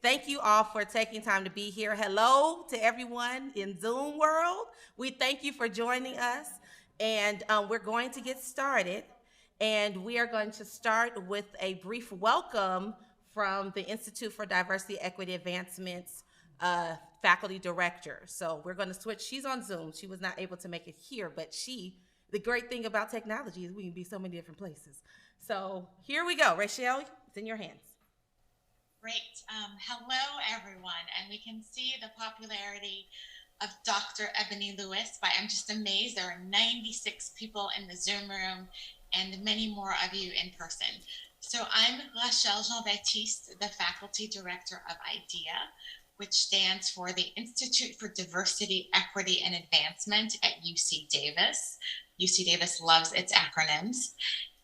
Thank you all for taking time to be here. Hello to everyone in Zoom world. We thank you for joining us, and we're going to get started. And we are going to start with a brief welcome from the Institute for Diversity, Equity Advancement's faculty director. So we're going to switch. She's on Zoom. She was not able to make it here, but the great thing about technology is we can be so many different places. So here we go. Rachel, it's in your hands. Great. Hello, everyone. And we can see the popularity of Dr. Ebony Lewis. I'm just amazed. There are 96 people in the Zoom room and many more of you in person. So I'm Rachel JeanBaptiste, the faculty director of IDEA, which stands for the Institute for Diversity, Equity, and Advancement at UC Davis. UC Davis loves its acronyms.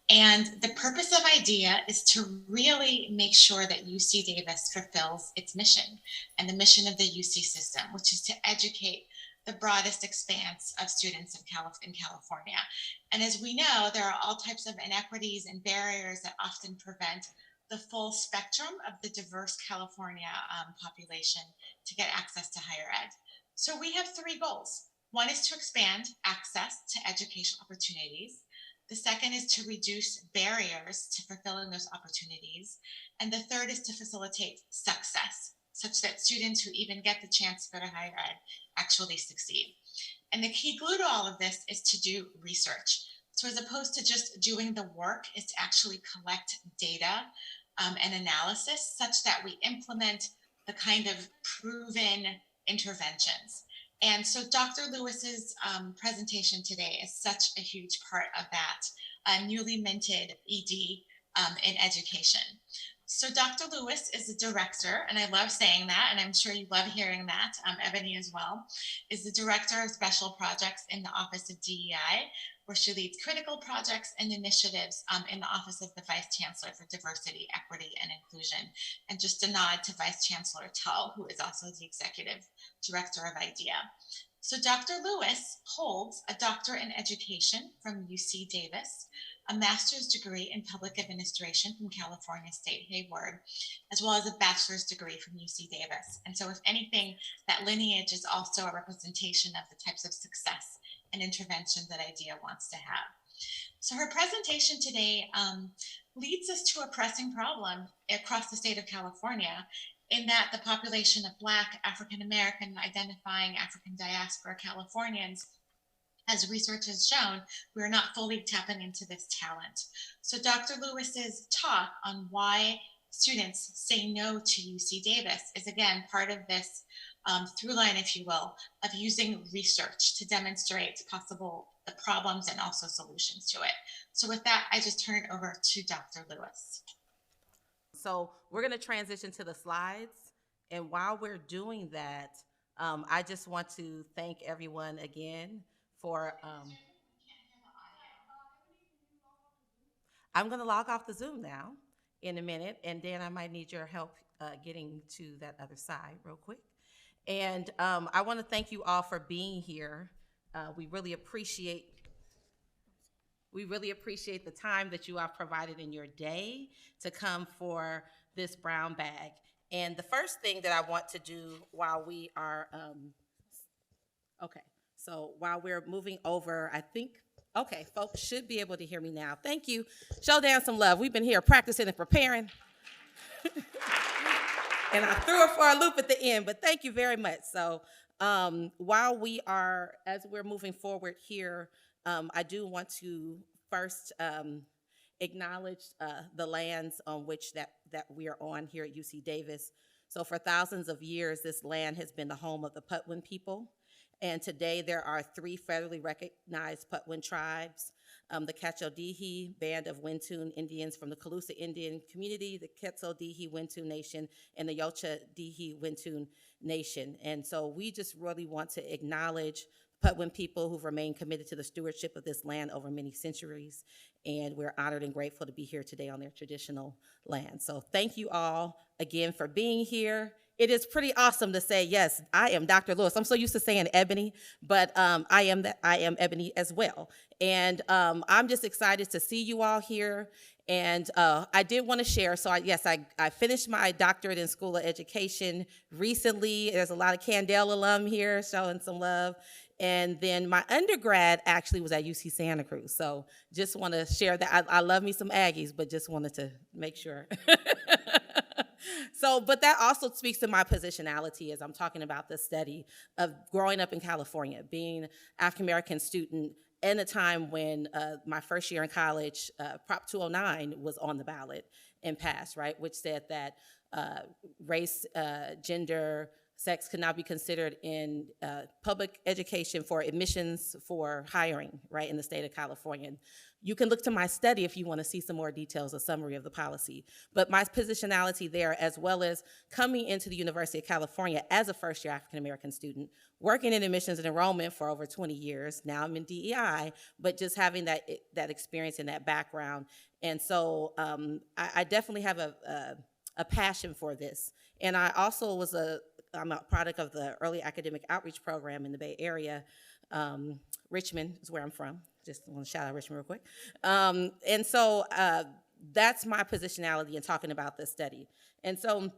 And the purpose of IDEA is to really make sure that UC Davis fulfills its mission and the mission of the UC system, which is to educate the broadest expanse of students in California. And as we know, there are all types of inequities and barriers that often prevent the full spectrum of the diverse California population to get access to higher ed. So we have three goals. One is to expand access to educational opportunities. The second is to reduce barriers to fulfilling those opportunities. And the third is to facilitate success, such that students who even get the chance to go to higher ed actually succeed. And the key glue to all of this is to do research. So as opposed to just doing the work, is to actually collect data and analysis such that we implement the kind of proven interventions. And so Dr. Lewis's presentation today is such a huge part of that newly minted ED in education. So Dr. Lewis is the director, and I love saying that, and I'm sure you love hearing that, Ebony as well, is the director of special projects in the Office of DEI, where she leads critical projects and initiatives in the Office of the Vice Chancellor for Diversity, Equity, and Inclusion. And just a nod to Vice Chancellor Tull, who is also the Executive Director of IDEA. So Dr. Lewis holds a doctorate in education from UC Davis, a master's degree in public administration from California State Hayward, as well as a bachelor's degree from UC Davis. And so if anything, that lineage is also a representation of the types of success and intervention that IDEA wants to have. So her presentation today leads us to a pressing problem across the state of California, in that the population of Black, African American, identifying African diaspora Californians, as research has shown, we're not fully tapping into this talent. So Dr. Lewis's talk on why students say no to UC Davis is, again, part of this through line, if you will, of using research to demonstrate the problems and also solutions to it. So with that, I just turn it over to Dr. Lewis. So we're going to transition to the slides. And while we're doing that, I just want to thank everyone again for. I'm going to log off the Zoom now in a minute, and Dan, I might need your help getting to that other side real quick. And I want to thank you all for being here. We really appreciate the time that you have provided in your day to come for this brown bag. And the first thing that I want to do while we are, while we're moving over, I think, okay, folks should be able to hear me now. Thank you. Show down some love. We've been here practicing and preparing. And I threw her for a loop at the end, but thank you very much. So as we're moving forward here, I do want to first acknowledge the lands on which that we are on here at UC Davis. So for thousands of years, this land has been the home of the Patwin people. And today there are 3 federally recognized Patwin tribes, the Cachodihi Band of Wintoon Indians from the Calusa Indian community, the Quetzaldihi Wintoon Nation, and the Yocha-Dihi Wintoon Nation. And so we just really want to acknowledge Patwin people who've remained committed to the stewardship of this land over many centuries. And we're honored and grateful to be here today on their traditional land. So thank you all again for being here. it is pretty awesome to say, yes, I am Dr. Lewis. I'm so used to saying Ebony, but I am Ebony as well. And I'm just excited to see you all here. And I did want to share. So I finished my doctorate in School of Education recently. There's a lot of Candell alum here showing some love. And then my undergrad actually was at UC Santa Cruz. So just want to share that. I love me some Aggies, but just wanted to make sure. So, but that also speaks to my positionality as I'm talking about the study of growing up in California, being African-American student in a time when my first year in college, Prop 209 was on the ballot and passed, right, which said that race, gender, sex could not be considered in public education for admissions for hiring, right, in the state of California. You can look to my study if you want to see some more details, a summary of the policy. But my positionality there, as well as coming into the University of California as a first-year African-American student, working in admissions and enrollment for over 20 years. Now I'm in DEI, but just having that experience and that background. And so I definitely have a passion for this. And I also I'm a product of the early academic outreach program in the Bay Area. Richmond is where I'm from. Just want to shout out Richmond real quick. And so that's my positionality in talking about this study. And so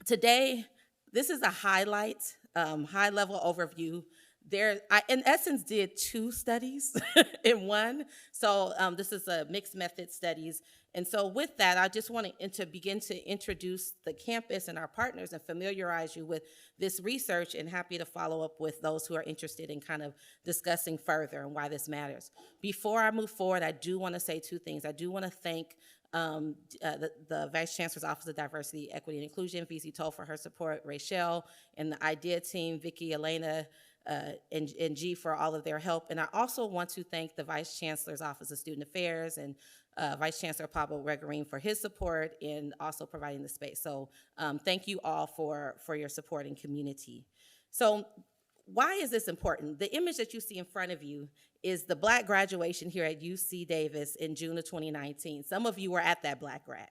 today, this is a highlight, high-level overview. I, in essence, did two studies in one. So this is a mixed method studies. And so with that, I just want to begin to introduce the campus and our partners and familiarize you with this research, and happy to follow up with those who are interested in kind of discussing further and why this matters. Before I move forward, I do want to say two things. I do want to thank the Vice Chancellor's Office of Diversity, Equity, and Inclusion, VC Toll, for her support, Rachel, and the IDEA team, Vicki, Elena, and G for all of their help. And I also want to thank the Vice Chancellor's Office of Student Affairs and Vice Chancellor Pablo Regarin for his support in also providing the space. So thank you all for your support and community. So why is this important? The image that you see in front of you is the Black graduation here at UC Davis in June of 2019. Some of you were at that Black grad.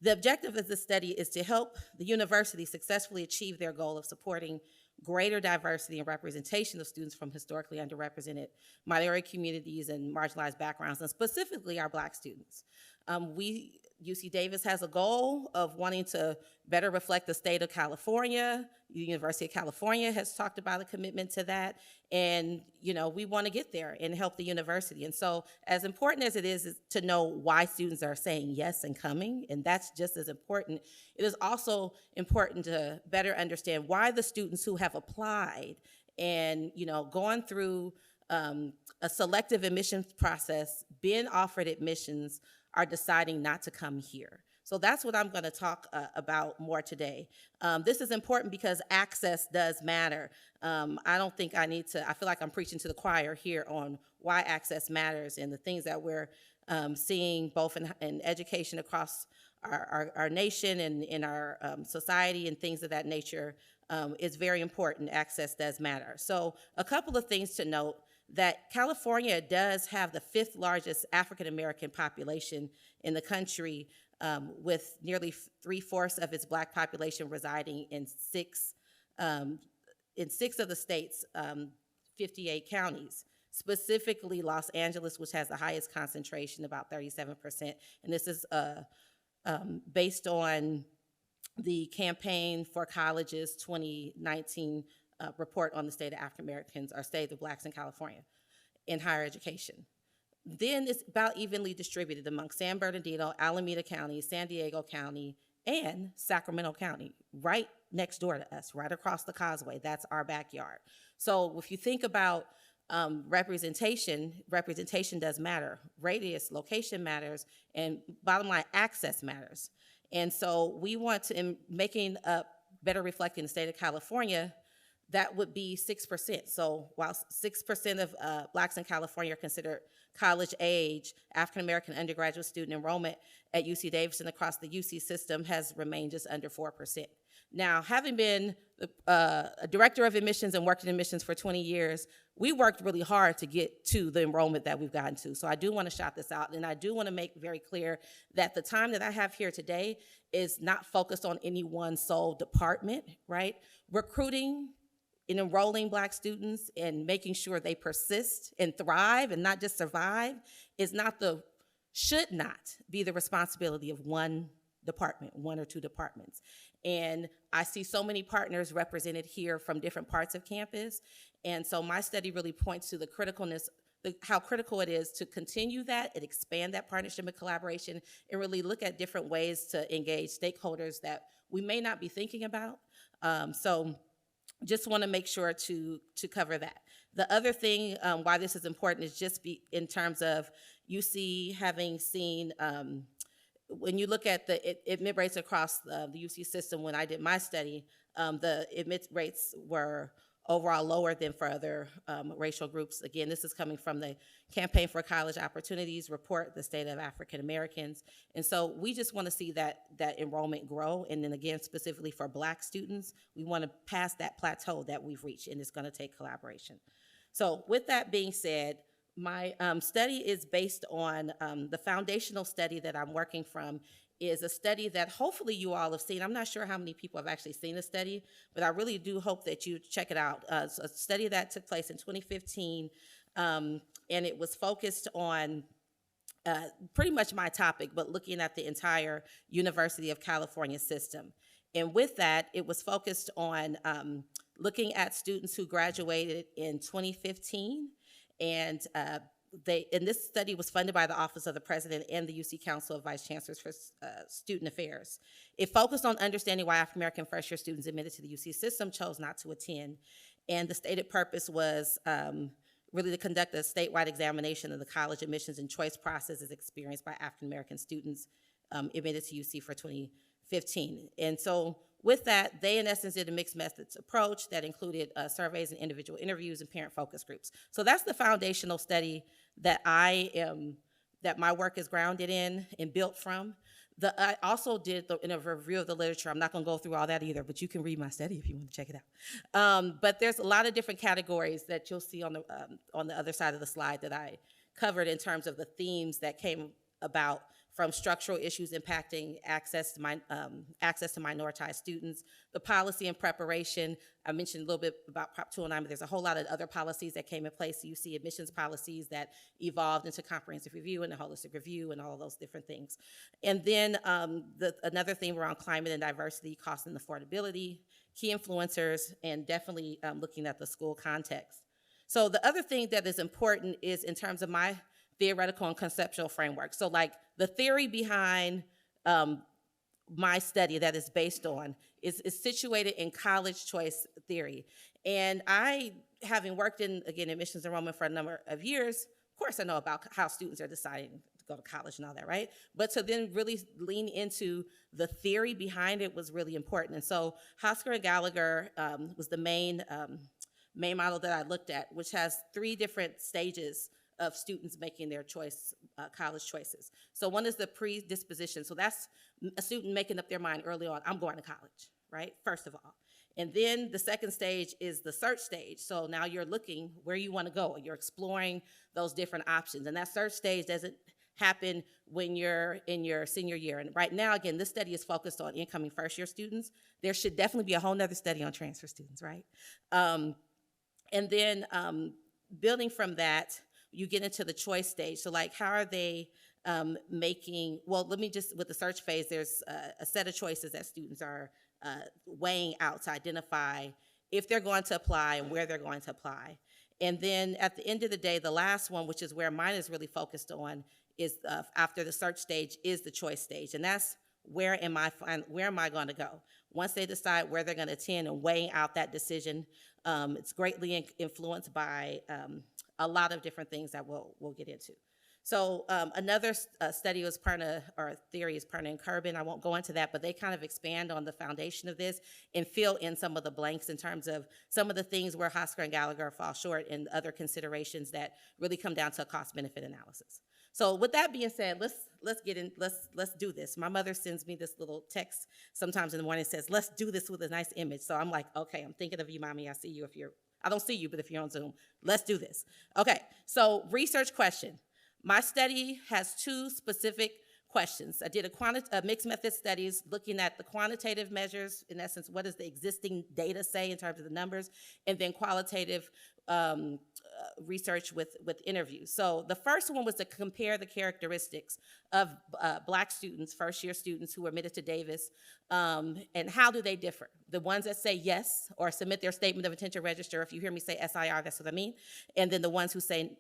The objective of this study is to help the university successfully achieve their goal of supporting greater diversity and representation of students from historically underrepresented minority communities and marginalized backgrounds, and specifically our Black students. UC Davis has a goal of wanting to better reflect the state of California. The University of California has talked about a commitment to that, and we want to get there and help the university. And so as important as it is to know why students are saying yes and coming, and that's just as important, it is also important to better understand why the students who have applied and gone through a selective admissions process, been offered admissions, are deciding not to come here. So that's what I'm going to talk about more today. This is important because access does matter. I don't think I feel like I'm preaching to the choir here on why access matters and the things that we're seeing both in education across our nation and in our society and things of that nature is very important. Access does matter. So a couple of things to note: that California does have the 5th largest African-American population in the country, with nearly 3/4 of its Black population residing in six of the state's 58 counties, specifically Los Angeles, which has the highest concentration, about 37%. And this is based on the Campaign for Colleges 2019 report on the state of African Americans, or state of the Blacks in California in higher education. Then it's about evenly distributed among San Bernardino, Alameda County, San Diego County, and Sacramento County, right next door to us, right across the causeway. That's our backyard. So if you think about representation does matter. Radius, location matters, and bottom line, access matters. And so we want to, in making up better reflecting the state of California, that would be 6%. So while 6% of Blacks in California are considered college age African American undergraduate student enrollment at UC Davis and across the UC system has remained just under 4%. Now, having been a director of admissions and worked in admissions for 20 years, we worked really hard to get to the enrollment that we've gotten to. So I do want to shout this out, and I do want to make very clear that the time that I have here today is not focused on any one sole department, right? Recruiting and enrolling Black students and making sure they persist and thrive and not just survive should not be the responsibility of one department, one or two departments. And I see so many partners represented here from different parts of campus. And so my study really points to the criticalness, how critical it is to continue that and expand that partnership and collaboration and really look at different ways to engage stakeholders that we may not be thinking about. So just want to make sure to cover that. The other thing why this is important is just in terms of UC having seen, when you look at the admit rates across the UC system, when I did my study, the admit rates were overall lower than for other racial groups. Again, this is coming from the Campaign for College Opportunities report, the state of African Americans. And so we just want to see that enrollment grow. And then again, specifically for Black students, we want to pass that plateau that we've reached, and it's going to take collaboration. So with that being said, my study is based on the foundational study that I'm working from is a study that hopefully you all have seen. I'm not sure how many people have actually seen the study, but I really do hope that you check it out. It's a study that took place in 2015, and it was focused on pretty much my topic, but looking at the entire University of California system. And with that, it was focused on looking at students who graduated in 2015, and this study was funded by the Office of the President and the UC Council of Vice Chancellors for Student Affairs. It focused on understanding why African American first-year students admitted to the UC system chose not to attend. And the stated purpose was really to conduct a statewide examination of the college admissions and choice processes experienced by African American students admitted to UC for 2015. And so with that, they in essence did a mixed methods approach that included surveys and individual interviews and parent focus groups. So that's the foundational study that that my work is grounded in and built from. I also did in a review of the literature. I'm not going to go through all that either, but you can read my study if you want to check it out. But there's a lot of different categories that you'll see on the other side of the slide that I covered in terms of the themes that came about from structural issues impacting access to minoritized students, the policy and preparation. I mentioned a little bit about Prop 209, but there's a whole lot of other policies that came in place. You see admissions policies that evolved into comprehensive review and a holistic review and all of those different things. And then another theme around climate and diversity, cost and affordability, key influencers, and definitely looking at the school context. So the other thing that is important is in terms of my theoretical and conceptual framework. So like the theory behind my study that is based on is situated in college choice theory. And I, having worked in, again, admissions enrollment for a number of years, of course I know about how students are deciding to go to college and all that, right? But to then really lean into the theory behind it was really important. And so Hosker and Gallagher was the main model that I looked at, which has 3 different stages of students making their college choices. So one is the predisposition. So that's a student making up their mind early on, I'm going to college, right? First of all. And then the second stage is the search stage. So now you're looking where you want to go. You're exploring those different options. And that search stage doesn't happen when you're in your senior year. And right now, again, this study is focused on incoming first-year students. There should definitely be a whole nother study on transfer students, right? And then building from that, you get into the choice stage. So like, how are they making, well, let me just, with the search phase, there's a set of choices that students are weighing out to identify if they're going to apply and where they're going to apply. And then at the end of the day, the last one, which is where mine is really focused on, is after the search stage is the choice stage. And that's where am I going to go? Once they decide where they're going to attend and weighing out that decision, it's greatly influenced by a lot of different things that we'll get into. So another study was Perna, or theory is Perna and Kerbin. I won't go into that, but they kind of expand on the foundation of this and fill in some of the blanks in terms of some of the things where Hosker and Gallagher fall short and other considerations that really come down to a cost-benefit analysis. So with that being said, let's do this. My mother sends me this little text sometimes in the morning, says, let's do this with a nice image. So I'm like, okay, I'm thinking of you, mommy. I see you I don't see you, but if you're on Zoom, let's do this. Okay, so research question. My study has two specific questions. I did a mixed method studies looking at the quantitative measures, in essence, what does the existing data say in terms of the numbers, and then qualitative research with interviews. So the first one was to compare the characteristics of Black students, first-year students who were admitted to Davis, and how do they differ? The ones that say yes or submit their statement of intent to register, if you hear me say SIR, that's what I mean, and then the ones who say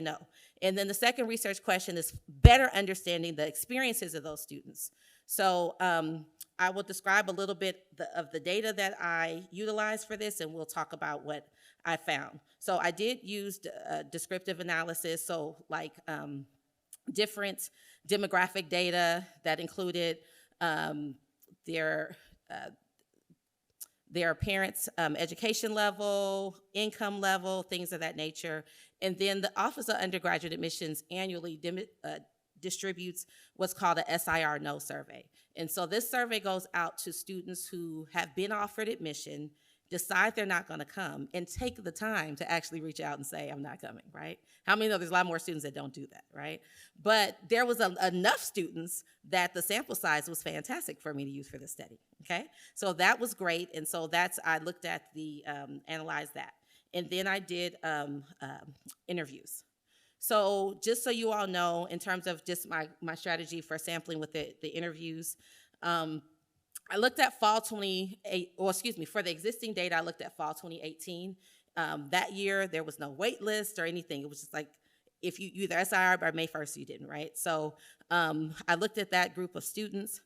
no. And then the second research question is better understanding the experiences of those students. So I will describe a little bit of the data that I utilized for this, and we'll talk about what I found. So I did use descriptive analysis, so like different demographic data that included their parents' education level, income level, things of that nature. And then the Office of Undergraduate Admissions annually distributes what's called a SIR No survey. And so this survey goes out to students who have been offered admission, decide they're not gonna come, and take the time to actually reach out and say, I'm not coming, right? How many know there's a lot more students that don't do that, right? But there was enough students that the sample size was fantastic for me to use for this study, okay? So that was great, and so I looked at analyzed that. And then I did interviews. So just so you all know, in terms of just my strategy for sampling with the interviews, I looked at fall 28, or excuse me, for the existing data, I looked at fall 2018. That year, there was no wait list or anything. It was just like, if you either SIR by May 1st, you didn't, right? So I looked at that group of students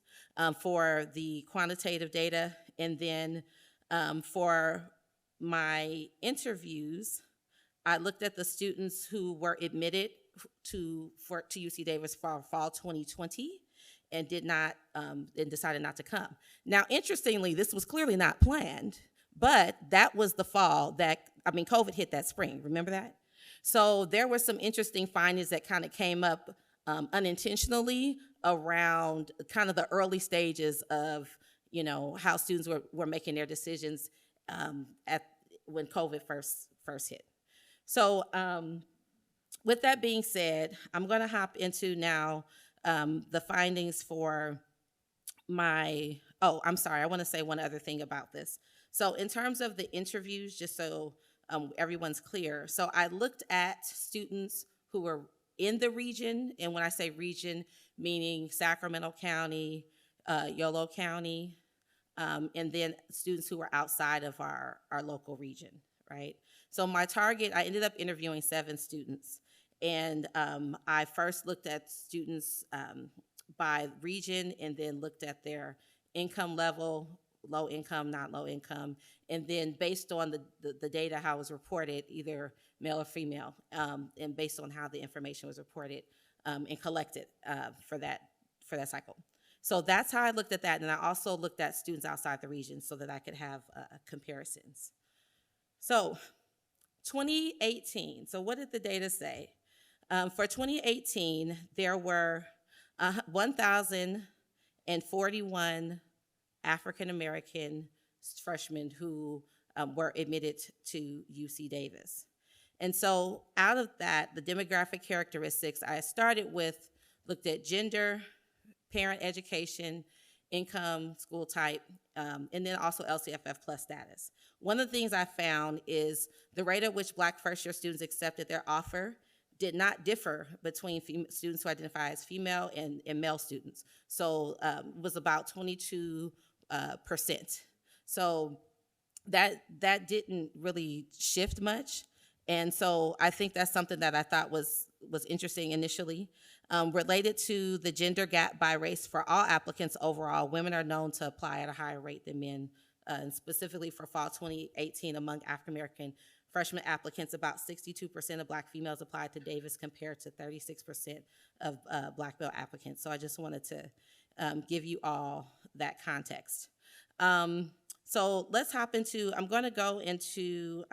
for the quantitative data, and then for my interviews, I looked at the students who were admitted to UC Davis for fall 2020 and decided not to come. Now, interestingly, this was clearly not planned, but that was the fall COVID hit that spring, remember that? So there were some interesting findings that kind of came up unintentionally around kind of the early stages of, how students were making their decisions when COVID first hit. So with that being said, I'm gonna hop into now the findings for I'm sorry, I wanna say one other thing about this. So in terms of the interviews, just so everyone's clear, so I looked at students who were in the region, and when I say region, meaning Sacramento County, Yolo County, and then students who were outside of our local region, right? So my target, I ended up interviewing 7 students, and I first looked at students by region, and then looked at their income level, low income, not low income, and then based on the data, how it was reported, either male or female, and based on how the information was reported and collected for that cycle. So that's how I looked at that, and I also looked at students outside the region so that I could have comparisons. So 2018, so what did the data say? For 2018, there were 1,041 African-American freshmen who were admitted to UC Davis. And so out of that, the demographic characteristics, I started with, looked at gender, parent education, income, school type, and then also LCFF plus status. One of the things I found is the rate at which Black first-year students accepted their offer did not differ between students who identify as female and male students. So it was about 22%. So that didn't really shift much. And so I think that's something that I thought was interesting initially. Related to the gender gap by race, for all applicants overall, women are known to apply at a higher rate than men, and specifically for fall 2018 among African American freshman applicants, about 62% of Black females applied to Davis compared to 36% of Black male applicants. So I just wanted to give you all that context. So let's hop into, I'm going to go into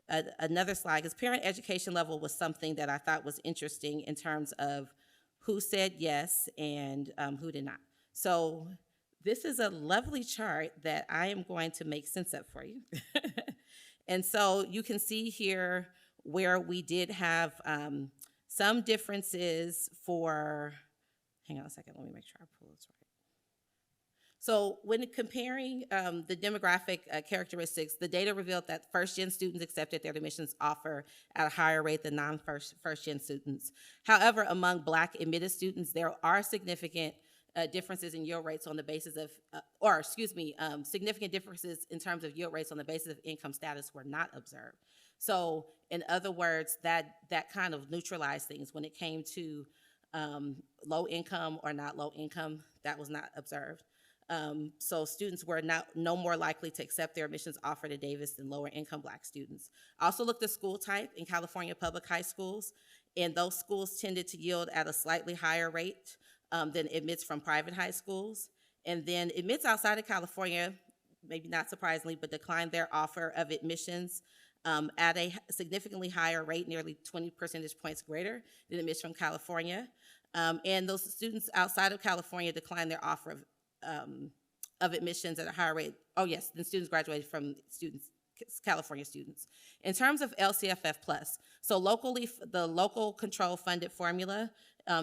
another slide, because parent education level was something that I thought was interesting in terms of who said yes and who did not. So this is a lovely chart that I am going to make sense of for you. And so you can see here where we did have some differences for, hang on a second, let me make sure I pull this right. So when comparing the demographic characteristics, the data revealed that first-gen students accepted their admissions offer at a higher rate than non-first-gen students. However, among Black admitted students, there are significant differences in yield rates on the basis of, significant differences in terms of yield rates on the basis of income status were not observed. So in other words, that kind of neutralized things when it came to low income or not low income, that was not observed. So students were no more likely to accept their admissions offer to Davis than lower income Black students. I also looked at school type in California public high schools, and those schools tended to yield at a slightly higher rate than admits from private high schools. And then admits outside of California, maybe not surprisingly, but declined their offer of admissions at a significantly higher rate, nearly 20 percentage points greater than admits from California. And those students outside of California declined their offer of admissions at a higher rate, than students graduated from California students. In terms of LCFF+, so locally, the local control funded formula,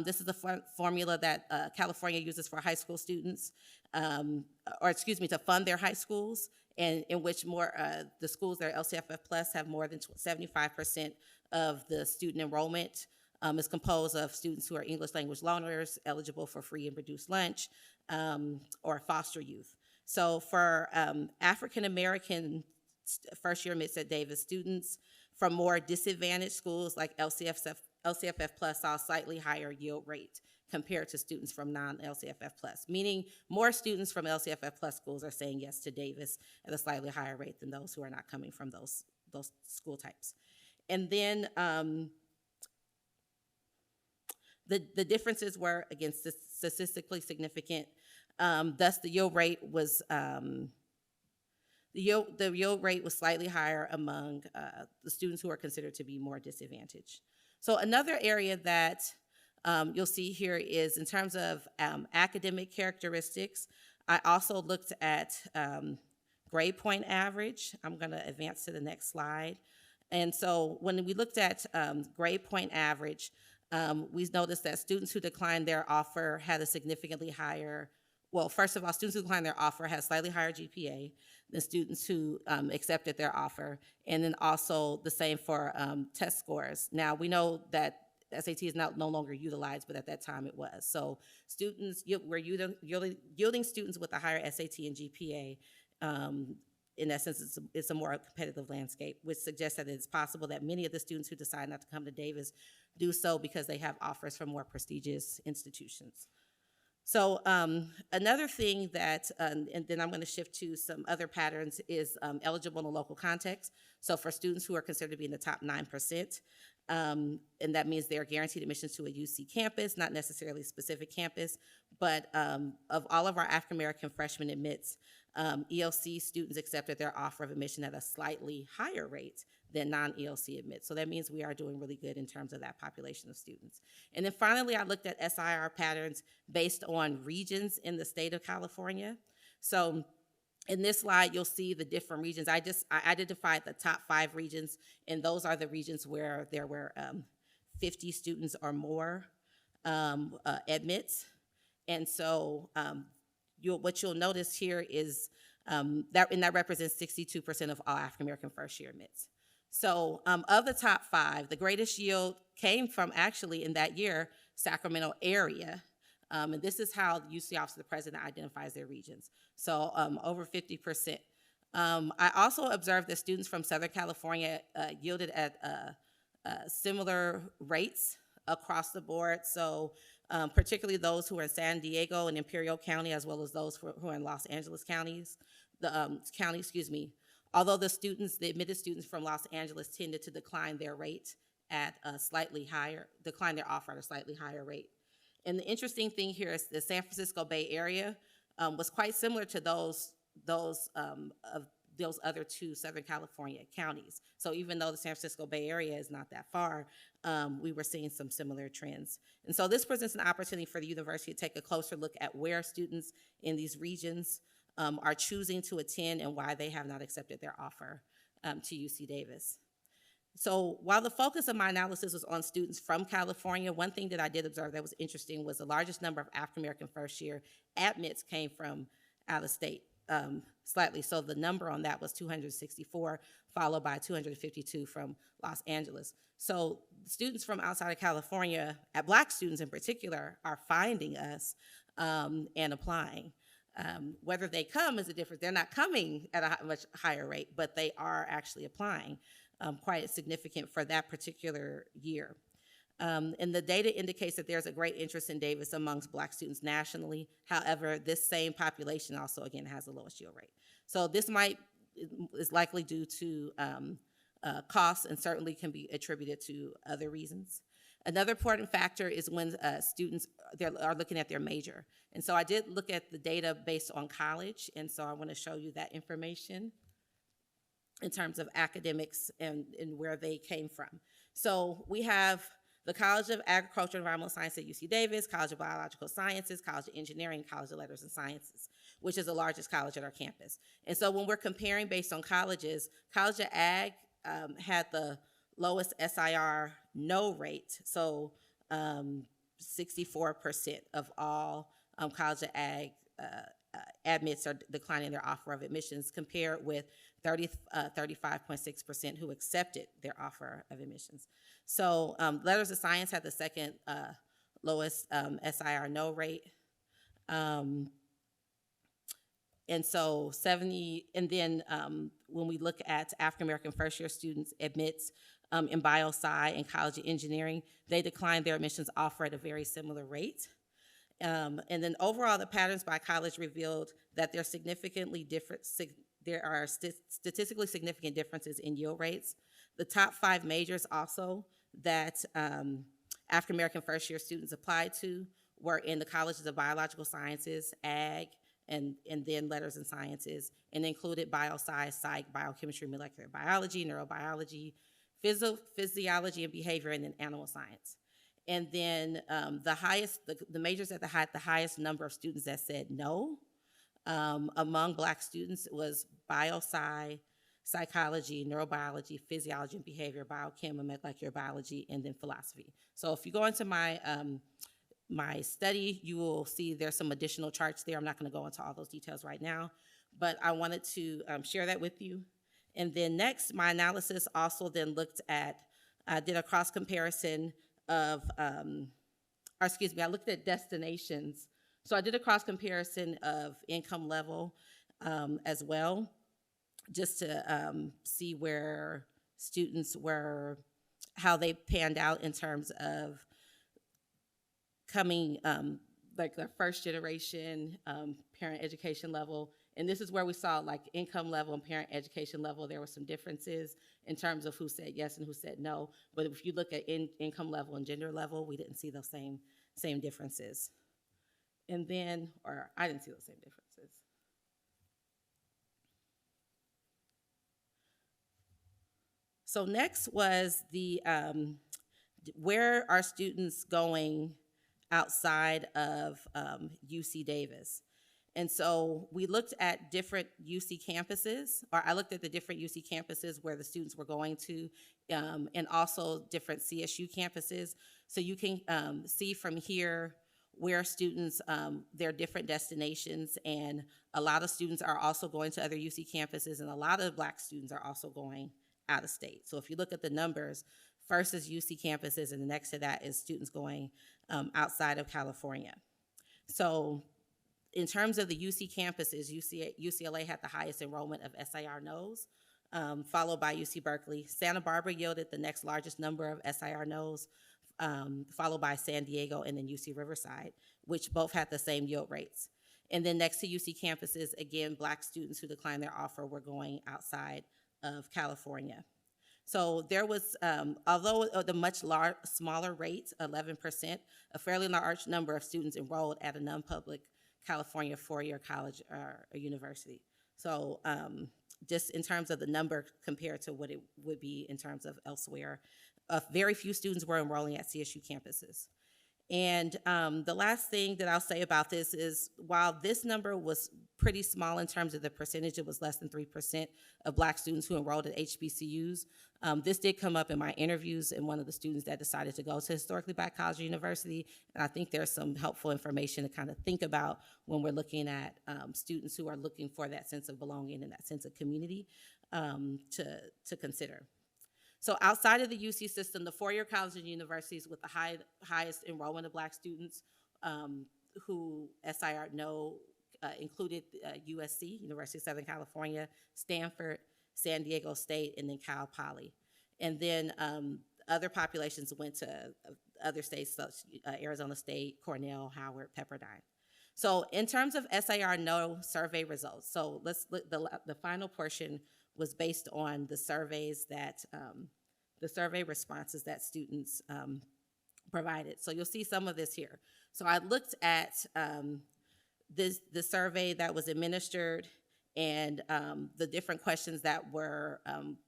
this is the formula that California uses for high school students, to fund their high schools, and in which the schools that are LCFF+ have more than 75% of the student enrollment is composed of students who are English language learners, eligible for free and reduced lunch, or foster youth. So for African American first-year admits at Davis, students from more disadvantaged schools like LCFF+ saw a slightly higher yield rate compared to students from non-LCFF+, meaning more students from LCFF+ schools are saying yes to Davis at a slightly higher rate than those who are not coming from those school types. And then the differences were, again, statistically significant. Thus, the yield rate was slightly higher among the students who are considered to be more disadvantaged. So another area that you'll see here is in terms of academic characteristics. I also looked at grade point average. I'm going to advance to the next slide. And so when we looked at grade point average, we noticed that students who declined their offer had a significantly higher, first of all, students who declined their offer had a slightly higher GPA than students who accepted their offer, and then also the same for test scores. Now, we know that SAT is no longer utilized, but at that time it was. So students, we're yielding students with a higher SAT and GPA. In essence, it's a more competitive landscape, which suggests that it's possible that many of the students who decide not to come to Davis do so because they have offers from more prestigious institutions. So another thing that, and then I'm going to shift to some other patterns, is eligible in a local context. So for students who are considered to be in the top 9%, and that means they're guaranteed admissions to a UC campus, not necessarily a specific campus, but of all of our African American freshmen admits, ELC students accepted their offer of admission at a slightly higher rate than non-ELC admits. So that means we are doing really good in terms of that population of students. And then finally, I looked at SIR patterns based on regions in the state of California. So in this slide, you'll see the different regions. I identified the top 5 regions, and those are the regions where there were 50 students or more admits. And so what you'll notice here is that represents 62% of all African American first year admits. So of the top 5, the greatest yield came from actually in that year, Sacramento area. And this is how the UC Office of the President identifies their regions. So over 50%. I also observed that students from Southern California yielded at similar rates across the board. So particularly those who are in San Diego and Imperial County, as well as those who are in Los Angeles counties. Although the admitted students from Los Angeles tended to decline their rate at a slightly higher, decline their offer at a slightly higher rate. And the interesting thing here is the San Francisco Bay Area was quite similar to of those other two Southern California counties. So even though the San Francisco Bay Area is not that far, we were seeing some similar trends. And so this presents an opportunity for the university to take a closer look at where students in these regions are choosing to attend and why they have not accepted their offer to UC Davis. So while the focus of my analysis was on students from California, one thing that I did observe that was interesting was the largest number of African-American first-year admits came from out of state, slightly. So the number on that was 264, followed by 252 from Los Angeles. So students from outside of California, Black students in particular, are finding us and applying. Whether they come is a difference. They're not coming at a much higher rate, but they are actually applying. Quite significant for that particular year. And the data indicates that there's a great interest in Davis amongst Black students nationally. However, this same population also, again, has the lowest yield rate. So this is likely due to costs and certainly can be attributed to other reasons. Another important factor is when students are looking at their major. And so I did look at the data based on college, and so I want to show you that information in terms of academics and where they came from. So we have the College of Agriculture and Environmental Science at UC Davis, College of Biological Sciences, College of Engineering, College of Letters and Sciences, which is the largest college at our campus. And so when we're comparing based on colleges, College of Ag had the lowest SIR no rate, so 64% of all College of Ag admits are declining their offer of admissions, compared with 35.6% who accepted their offer of admissions. So Letters of Science had the second lowest SIR no rate. And so when we look at African-American first-year students admits in bio-sci and College of Engineering, they declined their admissions offer at a very similar rate. And then overall, the patterns by college revealed that there are statistically significant differences in yield rates. The top 5 majors also that African-American first-year students applied to were in the colleges of Biological Sciences, Ag, and then Letters and Sciences, and included bio-sci, psych, biochemistry, molecular biology, neurobiology, physiology and behavior, and then animal science. And then the majors that had the highest number of students that said no among Black students was bio-sci, psychology, neurobiology, physiology and behavior, biochem and molecular biology, and then philosophy. So if you go into my my study, you will see there's some additional charts there. I'm not going to go into all those details right now, but I wanted to share that with you. And then next, my analysis also then looked at, did a cross comparison of, I looked at destinations. So I did a cross comparison of income level as well, just to see where students were, how they panned out in terms of coming, like the first generation parent education level. And this is where we saw like income level and parent education level, there were some differences in terms of who said yes and who said no. But if you look at income level and gender level, we didn't see those same differences. And then, or I didn't see those same differences. So next was the, where are students going outside of UC Davis? And so we looked at different UC campuses, or I looked at the different UC campuses where the students were going to, and also different CSU campuses. So you can see from here where students, their different destinations, and a lot of students are also going to other UC campuses, and a lot of Black students are also going out of state. So if you look at the numbers, first is UC campuses, and the next to that is students going outside of California. So in terms of the UC campuses, UCLA had the highest enrollment of SIR no's, followed by UC Berkeley. Santa Barbara yielded the next largest number of SIR no's, followed by San Diego, and then UC Riverside, which both had the same yield rates. And then next to UC campuses, again, Black students who declined their offer were going outside of California. So there was, although the much smaller rate, 11%, a fairly large number of students enrolled at a non-public California four-year college or university. So just in terms of the number compared to what it would be in terms of elsewhere, very few students were enrolling at CSU campuses. And the last thing that I'll say about this is while this number was pretty small in terms of the percentage, it was less than 3% of Black students who enrolled at HBCUs. This did come up in my interviews, and one of the students that decided to go to historically Black college or university, and I think there's some helpful information to kind of think about when we're looking at students who are looking for that sense of belonging and that sense of community to consider. So outside of the UC system, the four-year colleges and universities with the highest enrollment of Black students who SIR know included USC, University of Southern California, Stanford, San Diego State, and then Cal Poly. And then other populations went to other states such Arizona State, Cornell, Howard, Pepperdine. So in terms of SIR no survey results, so let's look, the final portion was based on the surveys that, the survey responses that students provided. So you'll see some of this here. So I looked at the survey that was administered and the different questions that were,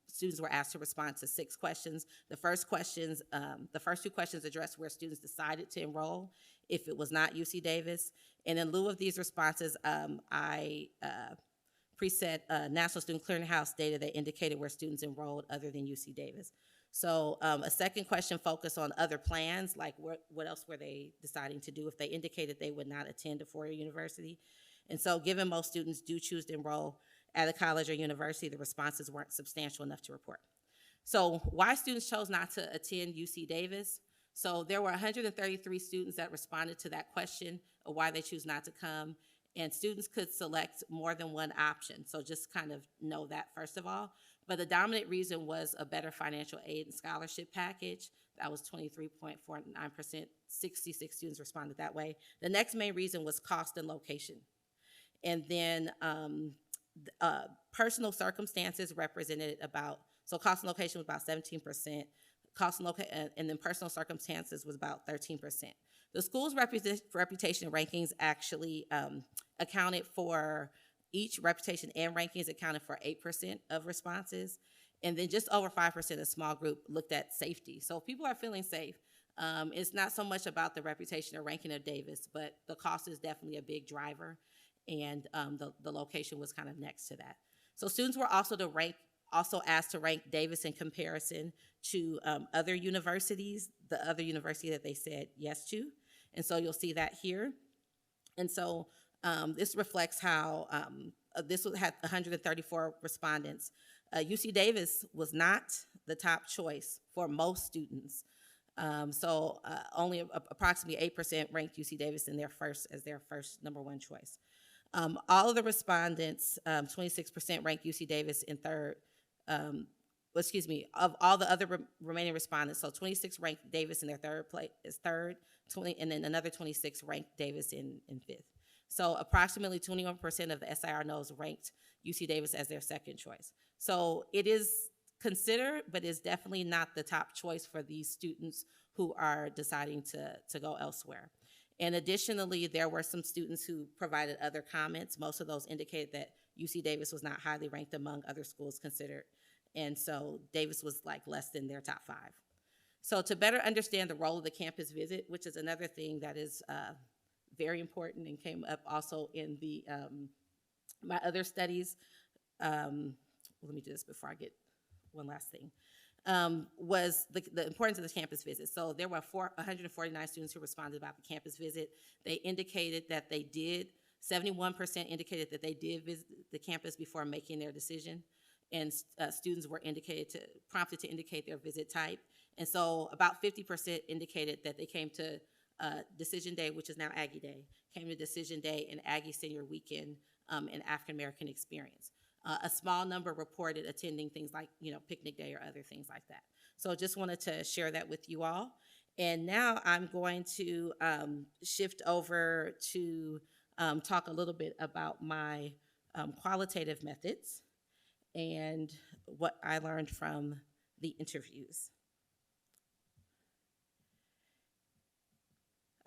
students were asked to respond to 6 questions. The first two questions addressed where students decided to enroll if it was not UC Davis. And in lieu of these responses, I preset National Student Clearinghouse data that indicated where students enrolled other than UC Davis. So a second question focused on other plans, like what else were they deciding to do if they indicated they would not attend a four-year university. And so given most students do choose to enroll at a college or university, the responses weren't substantial enough to report. So why students chose not to attend UC Davis? So there were 133 students that responded to that question of why they choose not to come, and students could select more than one option. So just kind of know that first of all. But the dominant reason was a better financial aid and scholarship package. That was 23.49%, 66 students responded that way. The next main reason was cost and location. And then personal circumstances represented about, so cost and location was about 17%, and then personal circumstances was about 13%. The school's reputation rankings actually accounted for, each reputation and rankings accounted for 8% of responses. And then just over 5%, a small group looked at safety. So if people are feeling safe, it's not so much about the reputation or ranking of Davis, but the cost is definitely a big driver. And the location was kind of next to that. So students were also asked to rank Davis in comparison to other universities, the other university that they said yes to. And so you'll see that here. And so this reflects how this had 134 respondents. UC Davis was not the top choice for most students. Only approximately 8% ranked UC Davis as their first number one choice. All of the respondents, 26% ranked UC Davis in third. Of all the other remaining respondents, so 26 ranked Davis in their third, 20, and then another 26 ranked Davis in fifth. So approximately 21% of the SIR knows ranked UC Davis as their second choice. So it is considered, but it's definitely not the top choice for these students who are deciding to go elsewhere. And additionally, there were some students who provided other comments. Most of those indicated that UC Davis was not highly ranked among other schools considered. And so Davis was like less than their top 5. So to better understand the role of the campus visit, which is another thing that is very important and came up also in the my other studies. Let me do this before I get one last thing. Was the importance of the campus visit. So there were 149 students who responded about the campus visit. They indicated that they did, 71% indicated that they did visit the campus before making their decision. And students were prompted to indicate their visit type. And so about 50% indicated that they came to Decision Day, which is now Aggie Day, came to Decision Day and Aggie Senior Weekend and African American Experience. A small number reported attending things like, Picnic Day or other things like that. So just wanted to share that with you all. And now I'm going to shift over to talk a little bit about my qualitative methods and what I learned from the interviews.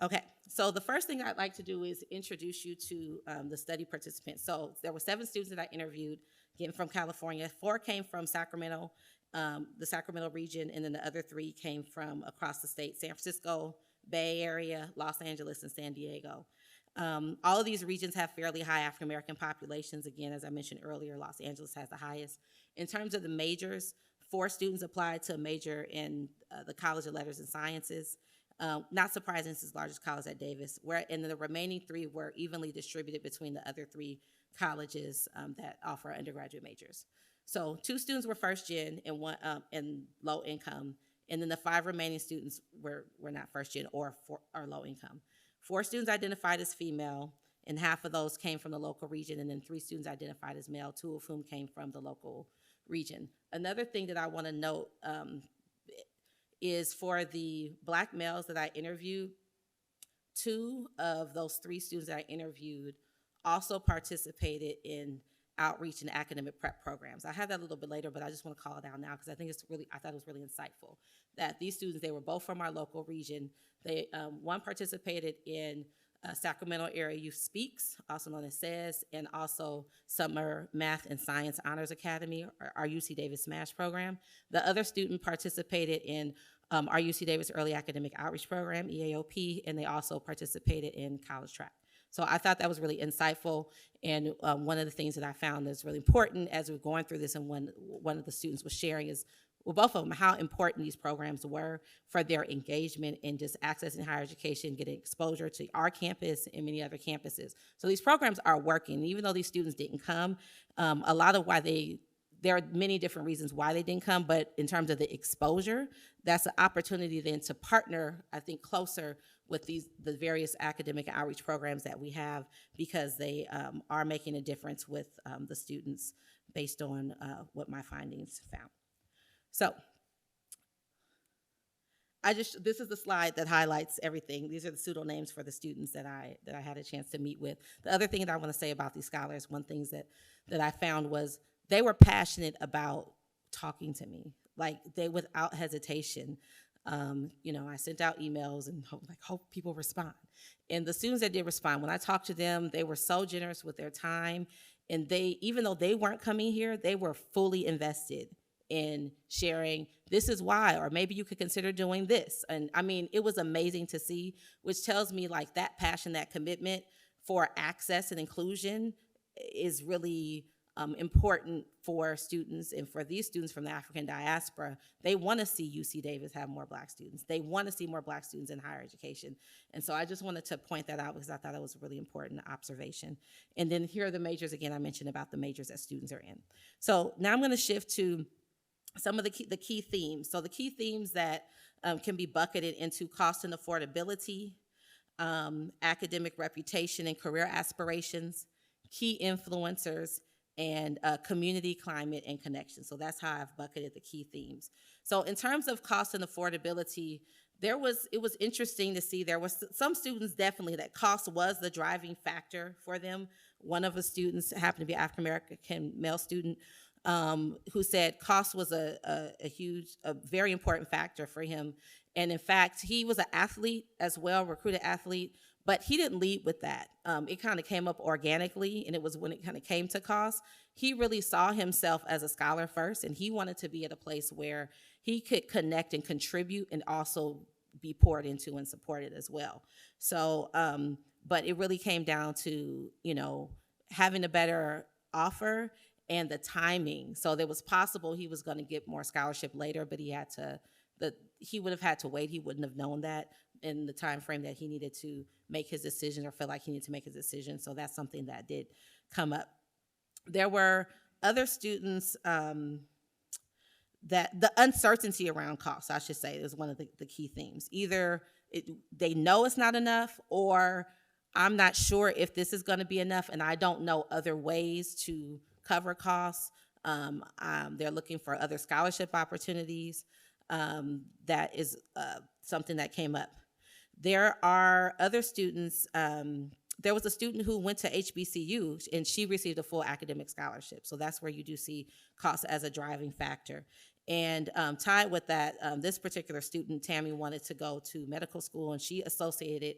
Okay, so the first thing I'd like to do is introduce you to the study participants. So there were 7 students that I interviewed, again from California. 4 came from Sacramento, the Sacramento region, and then the other 3 came from across the state: San Francisco, Bay Area, Los Angeles, and San Diego. All of these regions have fairly high African American populations. Again, as I mentioned earlier, Los Angeles has the highest. In terms of the majors, 4 students applied to a major in the College of Letters and Sciences. Not surprising, this is the largest college at Davis, and the remaining 3 were evenly distributed between the other 3 colleges that offer undergraduate majors. So 2 students were first gen and 1 in low income, and then the 5 remaining students were not first gen or low income. 4 students identified as female, and half of those came from the local region, and then 3 students identified as male, 2 of whom came from the local region. Another thing that I want to note is for the Black males that I interviewed, 2 of those 3 students that I interviewed also participated in outreach and academic prep programs. I have that a little bit later, but I just want to call it out now because I thought it was really insightful that these students, they were both from our local region. One participated in Sacramento Area Youth Speaks, also known as SAYS, and also Summer Math and Science Honors Academy, or our UC Davis SMASH program. The other student participated in our UC Davis Early Academic Outreach Program, EAOP, and they also participated in college track. So I thought that was really insightful, and one of the things that I found that's really important as we're going through this, and one of the students was sharing is, well, both of them, how important these programs were for their engagement in just accessing higher education, getting exposure to our campus and many other campuses. So these programs are working. Even though these students didn't come, a lot of there are many different reasons why they didn't come, but in terms of the exposure, that's an opportunity then to partner, I think, closer with the various academic outreach programs that we have, because they are making a difference with the students based on what my findings found. So this is the slide that highlights everything. These are the pseudonames for the students that I had a chance to meet with. The other thing that I want to say about these scholars, one thing that I found was they were passionate about talking to me, like they without hesitation. I sent out emails and hope people respond. And the students that did respond, when I talked to them, they were so generous with their time, and even though they weren't coming here, they were fully invested in sharing, this is why, or maybe you could consider doing this. And I mean, it was amazing to see, which tells me like that passion, that commitment for access and inclusion is really important for students, and for these students from the African diaspora. They want to see UC Davis have more Black students. They want to see more Black students in higher education. And so I just wanted to point that out because I thought it was a really important observation. And then here are the majors again. I mentioned about the majors that students are in. So now I'm going to shift to some of the key themes. So the key themes that can be bucketed into cost and affordability, academic reputation and career aspirations, key influencers, and community, climate, and connection. So that's how I've bucketed the key themes. So in terms of cost and affordability, it was interesting to see there was some students definitely that cost was the driving factor for them. One of the students happened to be an African American male student who said cost was a very important factor for him. And in fact, he was an athlete as well, recruited athlete, but he didn't lead with that. It kind of came up organically, and it was when it kind of came to cost. He really saw himself as a scholar first, and he wanted to be at a place where he could connect and contribute and also be poured into and supported as well. So, but it really came down to, having a better offer and the timing. So there was possible he was going to get more scholarship later, but he would have had to wait. He wouldn't have known that in the time frame that he needed to make his decision, or feel like he needed to make his decision. So that's something that did come up. There were other students that the uncertainty around costs, I should say, is one of the key themes. Either they know it's not enough, or I'm not sure if this is going to be enough, and I don't know other ways to cover costs. They're looking for other scholarship opportunities. That is something that came up. There are other students there was a student who went to HBCU and she received a full academic scholarship. So that's where you do see cost as a driving factor. And tied with that, this particular student, Tammy, wanted to go to medical school, and she associated,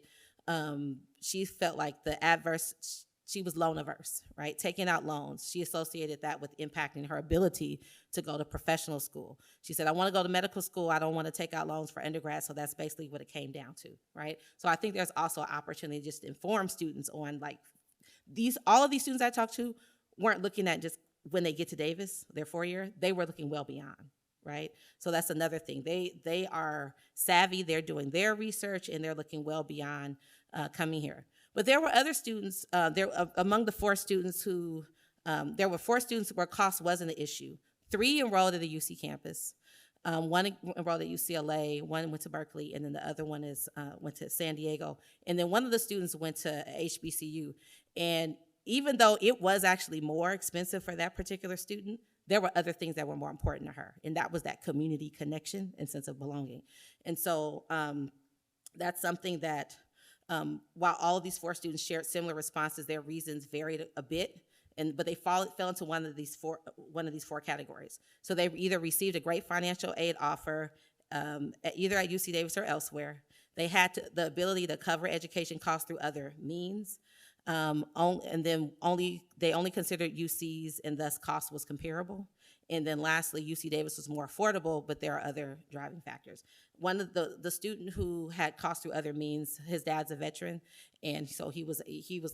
she felt like the adverse, she was loan averse, right? Taking out loans. She associated that with impacting her ability to go to professional school. She said, I want to go to medical school. I don't want to take out loans for undergrad. So that's basically what it came down to, right? So I think there's also an opportunity just to inform students on like all of these students I talked to weren't looking at just when they get to Davis, their 4-year, they were looking well beyond, right? So that's another thing. They are savvy. They're doing their research and they're looking well beyond coming here. But there were other students, among the 4 students who, there were 4 students where cost wasn't an issue. 3 enrolled at the UC campus. 1 enrolled at UCLA, 1 went to Berkeley, and then the other one went to San Diego. And then one of the students went to HBCU. And even though it was actually more expensive for that particular student, there were other things that were more important to her. And that was that community connection and sense of belonging. And so that's something that, while all of these 4 students shared similar responses, their reasons varied a bit, but they fell into one of these four categories. So they either received a great financial aid offer, either at UC Davis or elsewhere. They had the ability to cover education costs through other means, and then they only considered UCs, and thus cost was comparable. And then lastly, UC Davis was more affordable, but there are other driving factors. One of the student who had cost through other means, his dad's a veteran, and so he was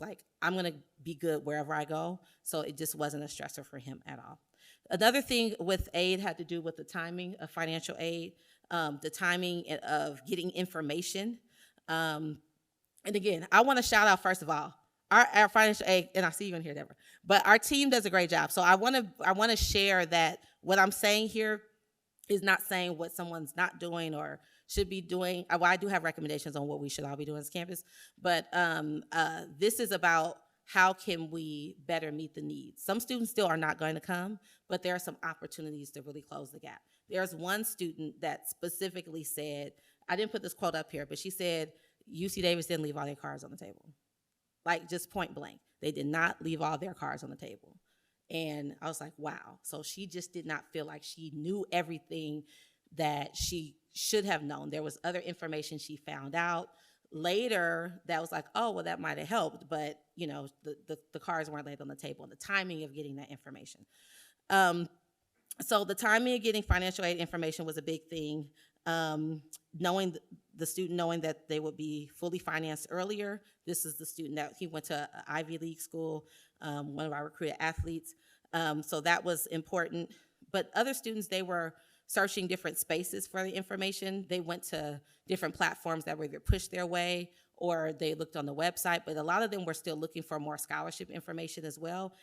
like, I'm gonna be good wherever I go. So it just wasn't a stressor for him at all. Another thing with aid had to do with the timing of financial aid, the timing of getting information. And again, I wanna shout out, first of all, our financial aid, and I see you in here, Deborah, but our team does a great job. So I wanna share that what I'm saying here is not saying what someone's not doing or should be doing. Well, I do have recommendations on what we should all be doing as campus, but this is about how can we better meet the needs. Some students still are not going to come, but there are some opportunities to really close the gap. There's one student that specifically said, I didn't put this quote up here, but she said, UC Davis didn't leave all their cards on the table. Like, just point blank. They did not leave all their cards on the table. And I was like, wow. So she just did not feel like she knew everything that she should have known. There was other information she found out later that was like, oh, well, that might have helped, but the cards weren't laid on the table, and the timing of getting that information. So the timing of getting financial aid information was a big thing. Knowing the student knowing that they would be fully financed earlier. This is the student that he went to an Ivy League school, one of our recruited athletes. So that was important. But other students, they were searching different spaces for the information. They went to different platforms that were either pushed their way or they looked on the website, but a lot of them were still looking for more scholarship information as well.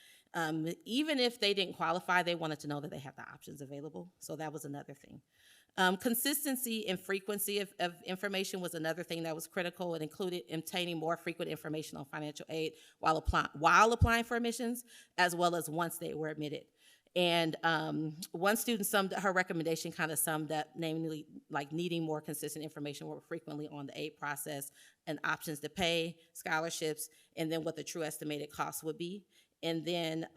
Even if they didn't qualify, they wanted to know that they had the options available. So that was another thing. Consistency and frequency of information was another thing that was critical. It included obtaining more frequent information on financial aid while applying for admissions, as well as once they were admitted. And one student her recommendation kind of summed up, namely like needing more consistent information more frequently on the aid process and options to pay, scholarships, and then what the true estimated cost would be. And then